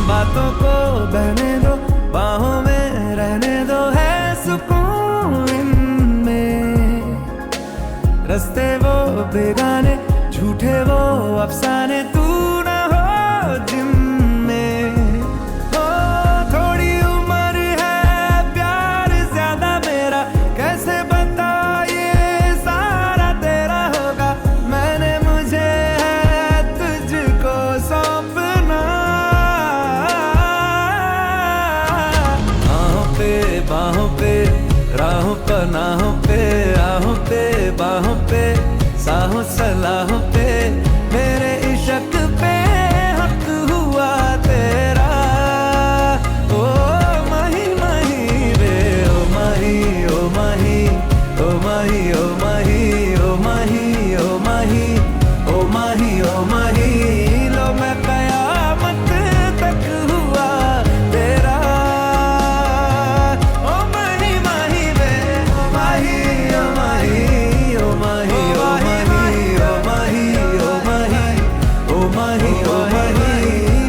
बातों को बहने दो, बाहों में रहने दो, है सुकून इनमें। रस्ते वो बेगाने, झूठे वो अफसाने, तू न हो जिनमें। हो थोड़ी उम्र है, प्यार ज्यादा मेरा, कैसे बता ये सारा तेरा होगा। मैंने मुझे है तुझको सौंपना। बाहों पे राहों पनाहों पे, आहों पे बाहों पे, साहों सलाहों पे, मेरे इश्क पे हक हुआ तेरा। ओ माही माही रे ओ माही ओ माही ओ माही ओ माही ओ माही ओ माही ओ माही ओ माही। लो मैं कयामत तक हुआ तेरा।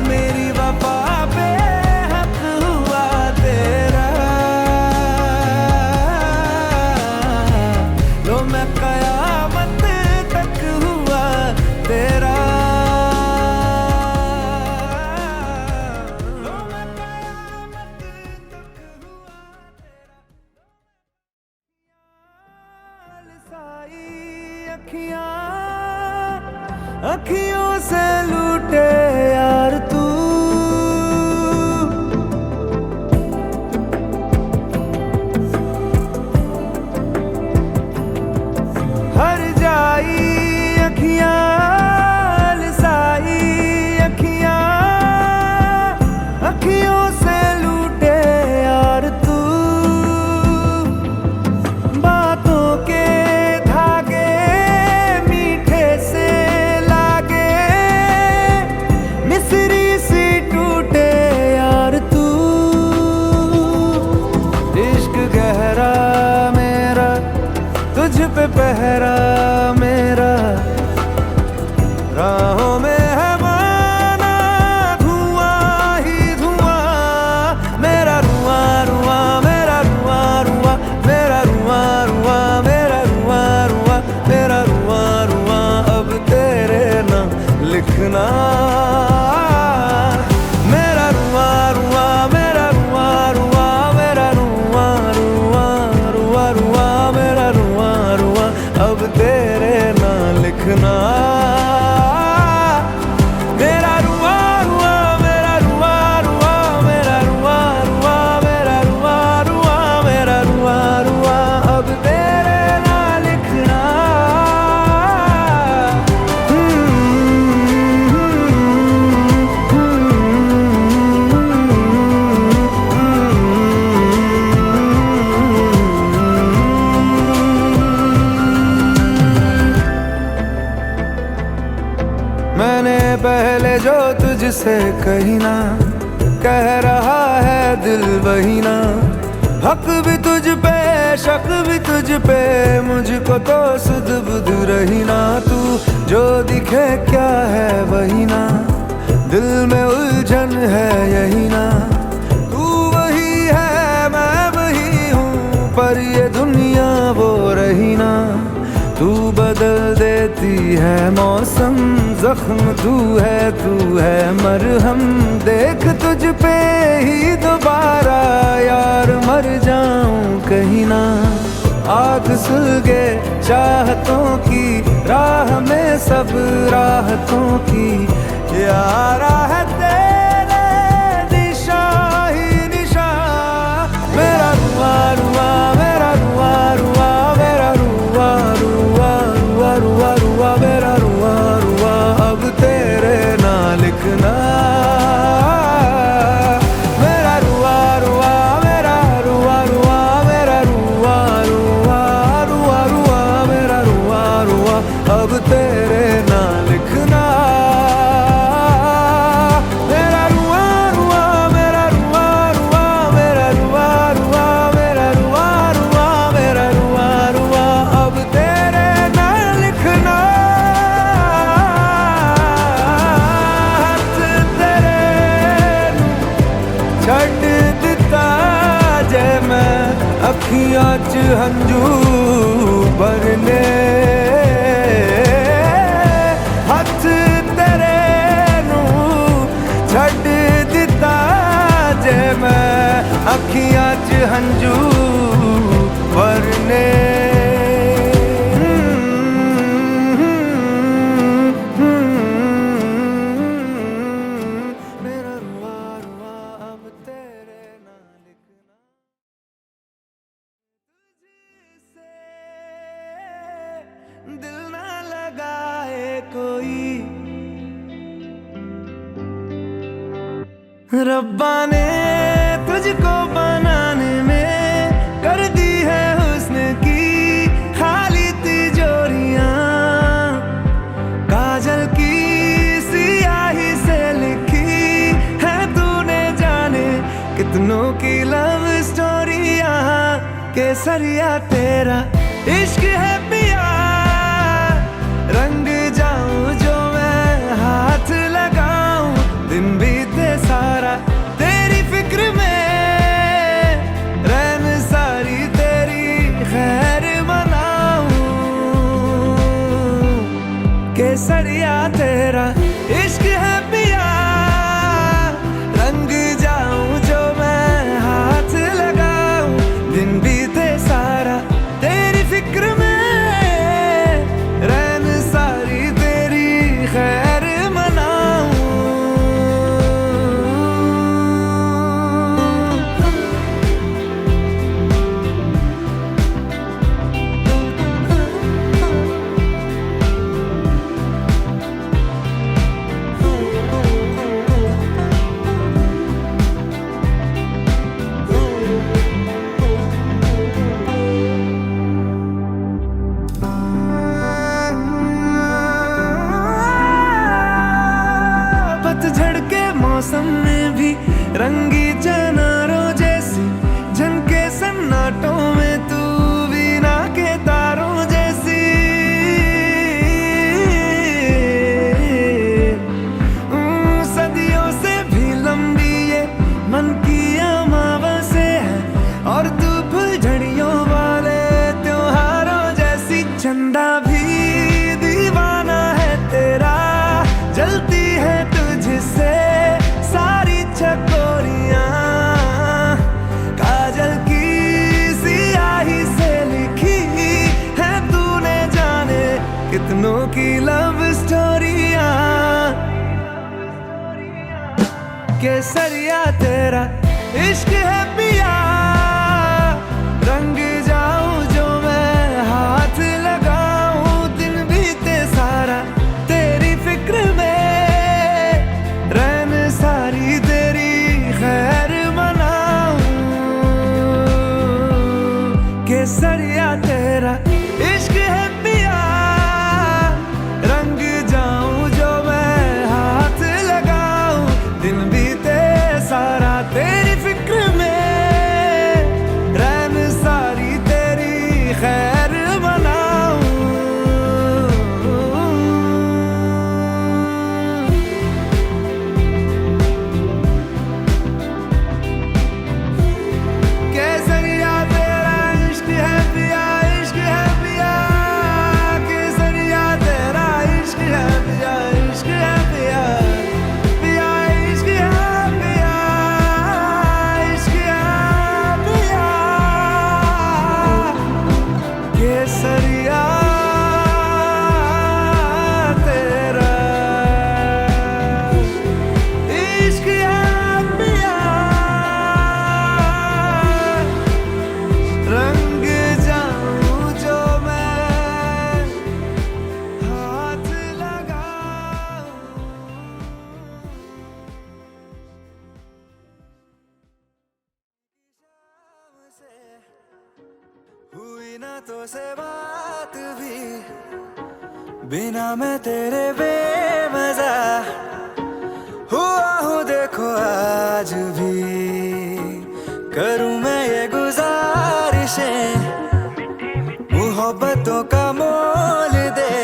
मेरी वफा पे हक हुआ तेरा। लो मैं कयामत तक हुआ तेरा। अखियों से लूटे यार तू, हर जाई अखियां लसाई अखियां, अखियों से लूटे यार तू, बातों के धागे मीठे से लागे, मिसरी सी टूटे यार तू, इश्क गहरा मेरा तुझ पे पहरा मेरा, राहों में है माना धुआं ही धुआं, मेरा रुआं रुआं मेरा रुआं रुआं, मेरा रुआं रुआं मेरा रुआं रुआं, मेरा रुआं रुआं अब तेरे नाम लिखना, मेरा रुआं रुआं मेरा रुआं रुआं, मेरा रुआं रुआं रुआं रुआं, मेरा रुआं रुआं अब तेरे नाम लिखना, मेरा रुआं रुआं मेरा रुआं रुआं, मेरा रुआं रुआं मेरा रुआं रुआं, मेरा रुआं रुआं अब तेरे नाम लिखना। मैंने पहले जो तुझसे कही ना, कह रहा है दिल वही ना, हक भी तुझ पे शक भी तुझ पे, मुझको तो सुध बुध रही ना, तू जो दिखे क्या है वही ना, दिल में उलझन है यही ना, तू वही है मैं वही हूँ, पर ये दुनिया वो रही ना, तू बदल देती है मौसम, जख्म तू है मरहम, देख तुझ पे ही दोबारा यार मर जाऊं कहीं ना, आग सुलगे चाहतों की राह में सब राहतों की, यारा है तेरे निशा ही निशा, मेरा रुआं रुआं मेरा रुआं रुआं, मेरा रुआं रुआं रुआं रुआं रुआं, मेरा रुआं रुआं अब तेरे नाम लिखना, मेरा रुआं रुआं मेरा रुआं रुआं, मेरा रुआं रुआं रुआं रुआं, मेरा रुआं रुआं अब तेरे नाम लिखना, मेरा रुआं रुआं मेरा रुआं रुआं, मेरा रुआं रुआं मेरा रुआं रुआं, मेरा रुआं रुआं अब तेरे नाम लिखना, हथ तेरे नूं छड्ड दिता जे मैं अखियां च हंझू भरने, हथ तेरे नूं छड्ड दिता जे मैं अखियां च हंझू भरने, मेरा रुआं रुआं अब तेरे नाम लिखना, तुझसे दिल ना लगाए कोई, रब्बा ने तुझको बनाने में कर दी है हुस्न की खाली तिजोरियां, काजल की सियाही से लिखी है तूने जाने कितनों की लव स्टोरियां, केसरिया तेरा इश्क है पिया, रंग जाऊं जो मैं हाथ लगाऊं, दिन बीते सारा तेरी फिक्र में, रैन सारी तेरी खैर मनाऊं, केसरिया तेरा इश्क है पिया, रंग जाऊं जो मैं हाथ लगाऊं, दिन बीते सारा तेरी फिक्र में, मौसम में भी रंगी चनारों जैसी झनके सन्नाटों में तू वीणा के तारों जैसी। सदियों से भी लंबी ये मन की अमावस्या है और तू फुलझड़ियों वाले त्योहारों जैसी। चंदा भी दीवाना है तेरा, जलती है तुझसे सारी चकोरियां। काजल की सियाही से लिखी है तूने जाने कितनों की लव स्टोरियां। केसरिया तेरा इश्क है पिया, रंग जाऊं जो मैं हाथ लगाऊं। दिन बीते सारा तेरी फिक्र में, रैन सारी तेरी खैर मनाऊं। केसरिया तेरा इश्क है पिया, रंग जाऊं जो मैं हाथ लगाऊं। दिन बीते सारा तेरी फिक्र में, रैन सारी तेरी खैर मनाऊं। केसरिया तेरा इश्क है पिया, इश्क है पिया। केसरिया तेरा इश्क है पिया, इश्क है पिया। पिया इश्क है पिया, इश्क है पिया। केसरिया तेरा इश्क है पिया, रंग जाऊं जो मैं हाथ लगाऊं। हुई ना तो से बात भी, बिना मैं तेरे बेमजा हुआ हूँ देखो आज भी। करूँ मैं ये गुजारिशें, मोहब्बतों का मोल दे।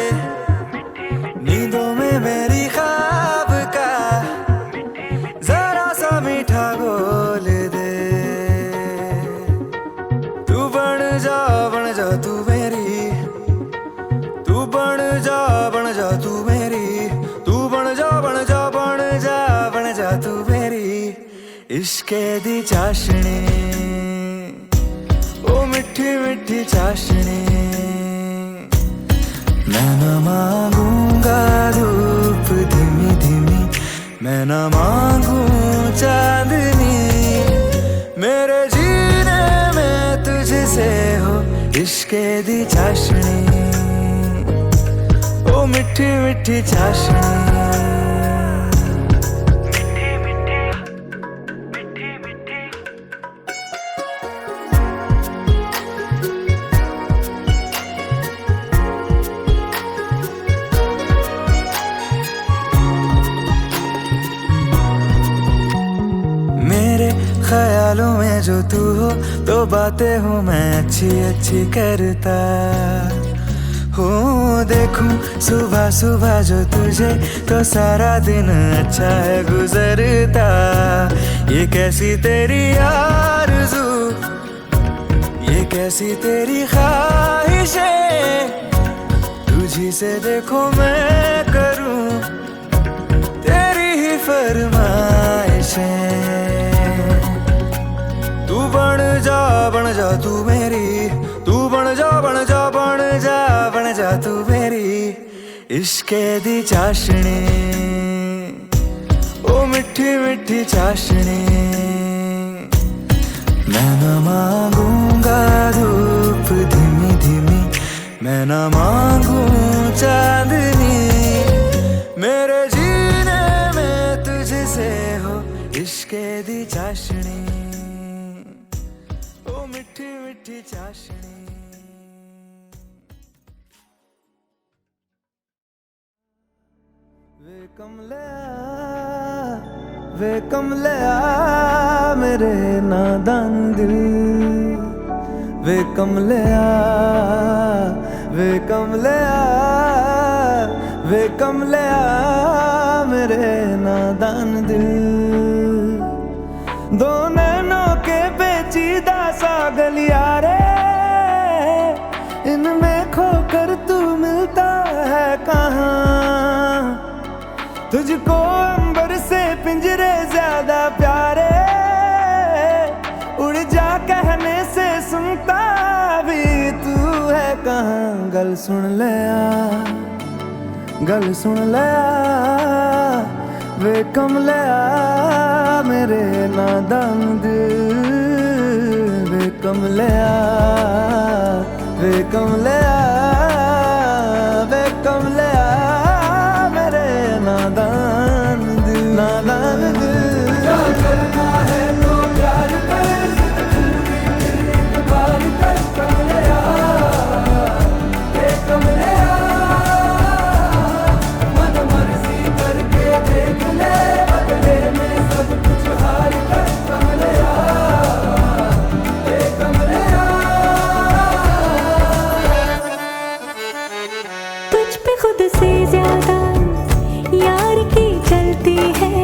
नींदों में मेरी ख्वाब का जरा सा मीठा घोल दे। तू बन जा तू मेरी, तू बन जा तू मेरी। तू बन जा तू मेरी। इश्के दी चाशनी, ओ मिठी मिठी चाशनी। मैं न मांगूंगा धूप धीमी धीमी, मैं न मांगू चांदनी। मेरे जीने में तुझसे हो इश्के दी चाशनी, ओ मिठी मिठी चाशनी। मेरे ख्यालों में जो तू हो तो बातें हूँ मैं अच्छी अच्छी करता हूँ। देखूं सुबह सुबह जो तुझे तो सारा दिन अच्छा है गुजरता। ये कैसी तेरी आरज़ू, ये कैसी तेरी ख्वाहिशें। तुझी से देखो मैं करूँ तेरी ही फरमाइशें। तू बन जा तू मेरी, तू बन जा तू मेरी। इश्के दी चाशनी, ओ मिठी मिठी चाशनी। मैं न मांगूंगा धूप धीमी धीमी, मैं न मांगू चांदनी। मेरे जीने में तुझसे हो इश्के दी चाशनी, ओ मिठी मिठी चाशनी। वे कमलिया वे कमलिया मेरे नादान दिल, वे कमलिया, वे कमलिया, वे कमलिया मेरे नादान दिल। दो नैनों के पेचीदा सा गलियारे, इनमें खोकर तू मिलता है कहाँ। तुझको अंबर से पिंजरे ज्यादा प्यारे, उड़ जा कहने से सुनता भी तू है कहाँ। गल सुन ले आ, गल सुन ले आ, वे कमलिया मेरे नादान दिल, वे कमलिया, वे कमलिया, वे कमलिया मेरे नादान दिल, नादान दिल। क्या करना है तो प्यार कर, एक बार कर कमलिया, वे कमलिया, मन मर्जी करके देख ले, बदले में सब कुछ हार कर कमलिया, वे कमलिया। तुझ पे खुद से ज्यादा यार की चलती है,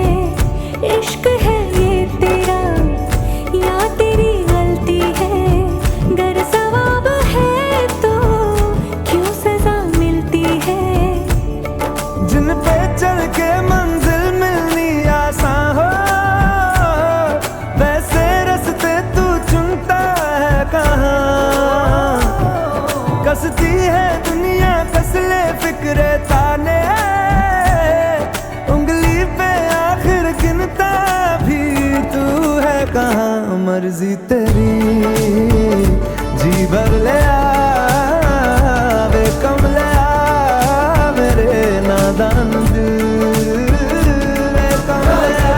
इश्क है ये तेरा या तेरी गलती है। गर सवाब है तो क्यों सजा मिलती है। जिन पे चल के मंजिल मिलनी आसान हो, वैसे रास्ते तू चुनता है कहाँ। कसती है दुनिया कसले फिक्रे ताने, उंगली पे आखिर गिनता भी तू है कहाँ। मर्जी तेरी जी भर ले आ, वे कमलिया मेरे नादान दिल, वे कमलिया।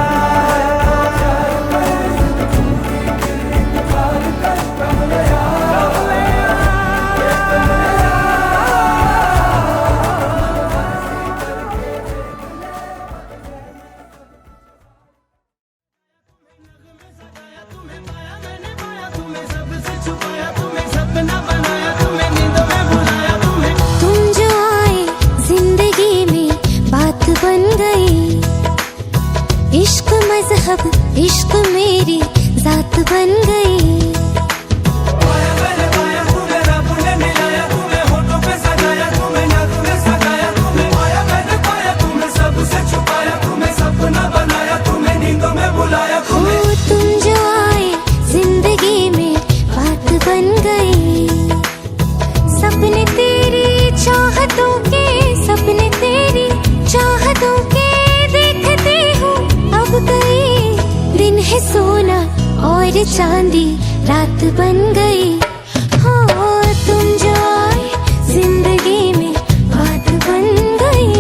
तुम जो आए जिंदगी में बात बन गई, इश्क मजहब इश्क मेरी जात बन गई। ओ तुम जो आए जिंदगी में बात बन गई, सपने तेरी चाहतों के, सपने तेरी चाहतों के देखते हूँ अब गई। दिन है सोना और चांदी रात बन गई। हो तुम जो आए जिंदगी में बात बन गई।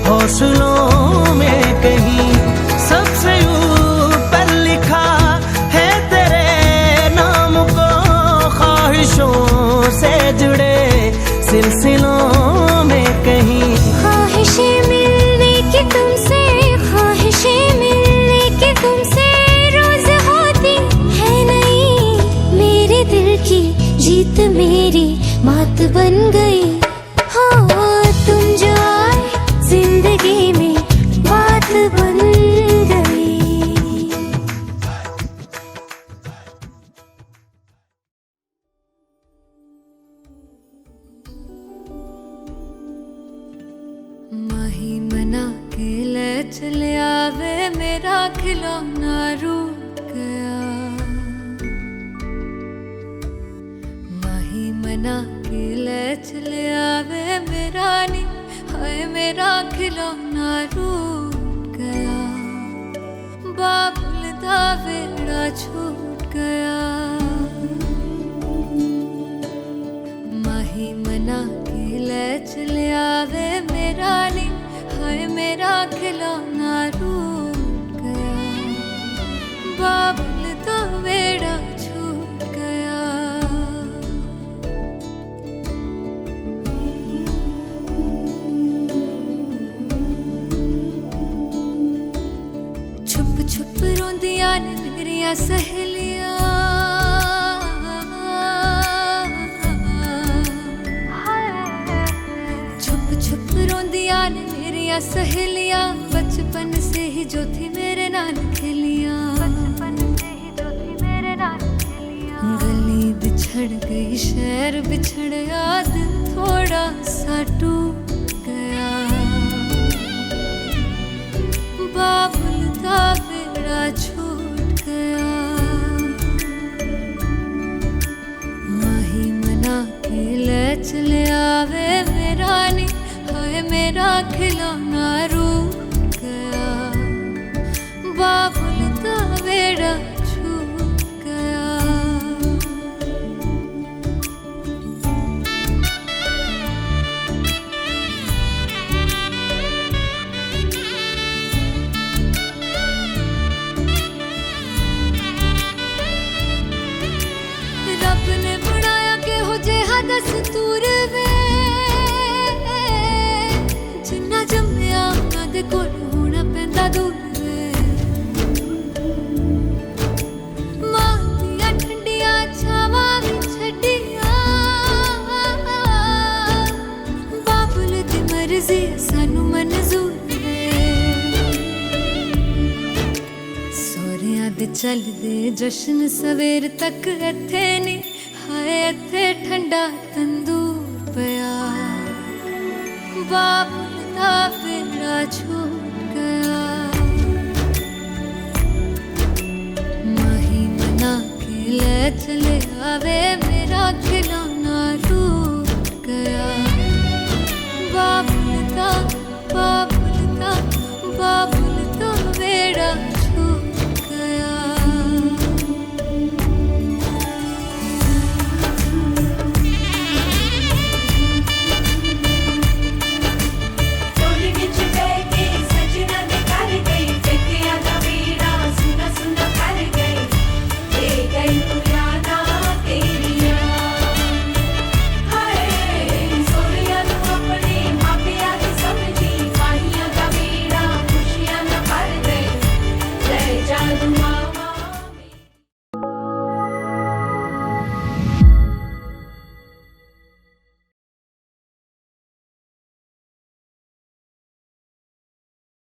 हौसलों में कहीं सबसे ऊपर लिखा है तेरे नाम को, ख्वाहिशों से जुड़े सिलसिलों में कहीं। ख्वाहिशें मिलने की तुमसे, ख्वाहिशें मिलने की तुमसे रोज होती है नहीं। मेरे दिल की जीत मेरी मात बन गई। हाँ तुम जो आए जिंदगी में बात बन गई। चले आवे मेरा खिलौना रूठ गया। माही मना के ले चले आवे मेरा नी, हाय मेरा खिलौना रूठ गया। बाबुल दा वेड़ा छूट गया। माही मना के ले चले आवे मेरा नी, हाय मेरा खिलौना रूठ गया। बाबुल दा वेड़ा छूट गया। छुप छुप रोंदियां ने मेरिया सहेलियां, छुप छुप रोंदियां ने मेरिया सहेलियां। बचपन से ही जो थी मेरे नाल खेलियां, गली बिछड़ गई शहर बिछड़ गया, दिल थोड़ा सा टूट गया। बाबुल दा वेड़ा छूट गया। माही मना के ले चले आवे मेरा नी, हाय मेरा खिलौना रूठ गया। बाबुल दा वेड़ा छूट गया। रब ने बनाया के हो जेहा दस्तूर वे, जिन्ना जम्मिया उन्हां दे कोल होना पैंदा दूर वे। मां दियां ठंडियां छावां भी छड्डियां, बाबुल दी मर्जी सानू मंजूर वे। सोहरियां दे चलदे जश्न सवेर तक इत्थे नी, हाय इत्थे ठंडा तंदूर पिया। बाबुल दा वेड़ा छूट गया। माही मना के ले चले आवे मेरा खिलौना रूठ गया।